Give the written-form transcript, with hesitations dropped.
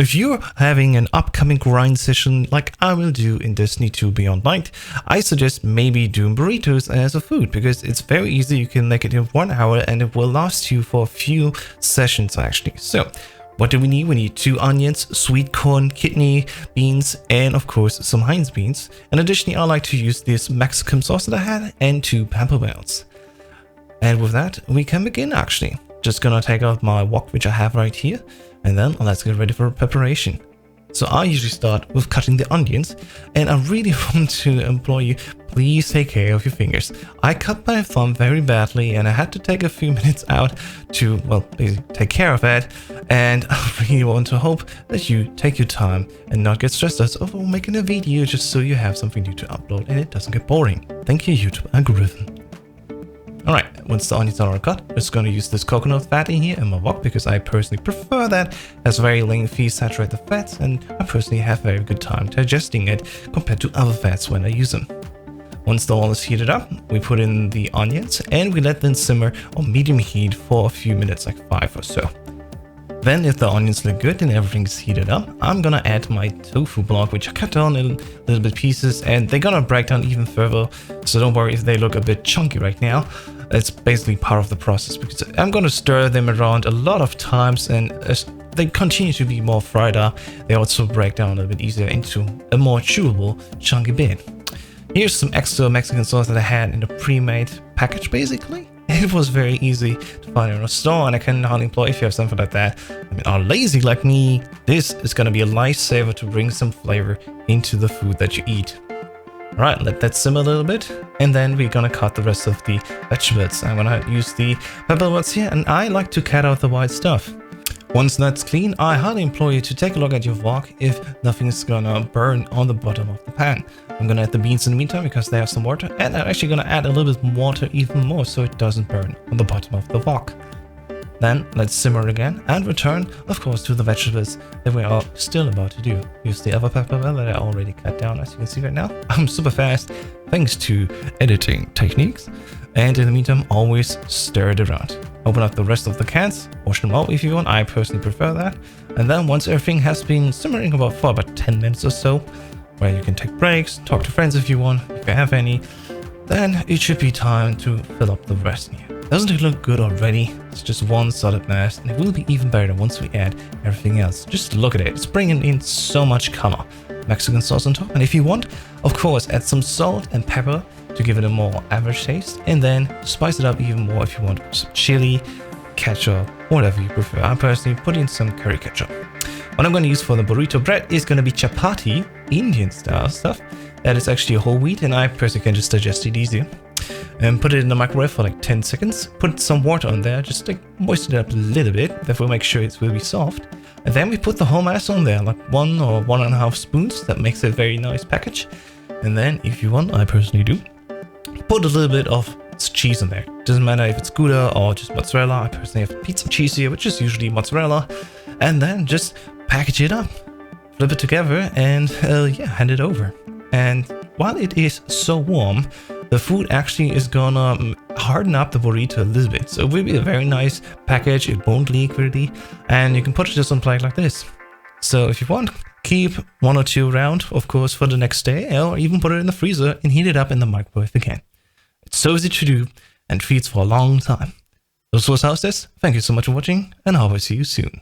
If you're having an upcoming grind session like I will do in Destiny 2 Beyond Light, I suggest maybe doing burritos as a food because it's very easy. You can make it in 1 hour and it will last you for a few sessions actually. So what do we need? We need 2 onions, sweet corn, kidney beans, and of course some Heinz beans. And additionally, I like to use this Mexican sauce that I had and 2 pepper bells. And with that, we can begin actually. Just gonna take out my wok, which I have right here, and then let's get ready for preparation. So I usually start with cutting the onions, and I really want to implore you, please take care of your fingers. I cut my thumb very badly and I had to take a few minutes out to, well, basically take care of it. And I really want to hope that you take your time and not get stressed out over making a video just so you have something new to upload and it doesn't get boring. Thank you, YouTube algorithm. Alright, once the onions are cut, I'm just going to use this coconut fat in here in my wok because I personally prefer that. It has very lengthy saturated fats and I personally have very good time digesting it compared to other fats when I use them. Once the oil is heated up, we put in the onions and we let them simmer on medium heat for a few minutes, like 5 or so. Then if the onions look good and everything's heated up, I'm gonna add my tofu block, which I cut down in little bit pieces, and they're gonna break down even further. So don't worry if they look a bit chunky right now. It's basically part of the process because I'm gonna stir them around a lot of times, and as they continue to be more fried up, they also break down a bit easier into a more chewable, chunky bit. Here's some extra Mexican sauce that I had in a pre-made package basically. It was very easy to find in a store, and I can hardly employ if you have something like that. I mean, are lazy like me, this is going to be a lifesaver to bring some flavor into the food that you eat. Alright, let that simmer a little bit, and then we're going to cut the rest of the vegetables. I'm going to use the pepper bells here, and I like to cut out the white stuff. Once that's clean, I highly implore you to take a look at your wok if nothing's gonna burn on the bottom of the pan. I'm gonna add the beans in the meantime because they have some water, and I'm actually gonna add a little bit water even more so it doesn't burn on the bottom of the wok. Then let's simmer again and return, of course, to the vegetables that we are still about to do. Use the other pepper bell that I already cut down, as you can see right now. I'm super fast thanks to editing techniques. And in the meantime, always stir it around. Open up the rest of the cans, wash them out if you want. I personally prefer that. And then once everything has been simmering for about 10 minutes or so, where you can take breaks, talk to friends if you want, if you have any, then it should be time to fill up the rest here. Doesn't it look good already? It's just one solid mass, and it will be even better once we add everything else. Just look at it, it's bringing in so much color. Mexican sauce on top, and if you want, of course, add some salt and pepper to give it a more average taste, and then spice it up even more if you want some chili, ketchup, whatever you prefer. I personally put in some curry ketchup. What I'm going to use for the burrito bread is going to be chapati, Indian style stuff. That is actually a whole wheat, and I personally can just digest it easier. And put it in the microwave for like 10 seconds. Put some water on there, just like moisten it up a little bit. That will make sure it will be soft. And then we put the whole mass on there, like 1 or 1.5 spoons. That makes a very nice package. And then, if you want, I personally do, put a little bit of cheese in there. Doesn't matter if it's Gouda or just mozzarella. I personally have pizza cheese here, which is usually mozzarella. And then just package it up, flip it together, and yeah, hand it over. And while it is so warm, the food actually is gonna harden up the burrito a little bit. So it will be a very nice package. It won't leak really, and you can put it just on a plate like this. So if you want, keep 1 or 2 around, of course, for the next day, or even put it in the freezer and heat it up in the microwave again. It's so easy to do and feeds for a long time. This was How's This. Thank you so much for watching, and I will see you soon.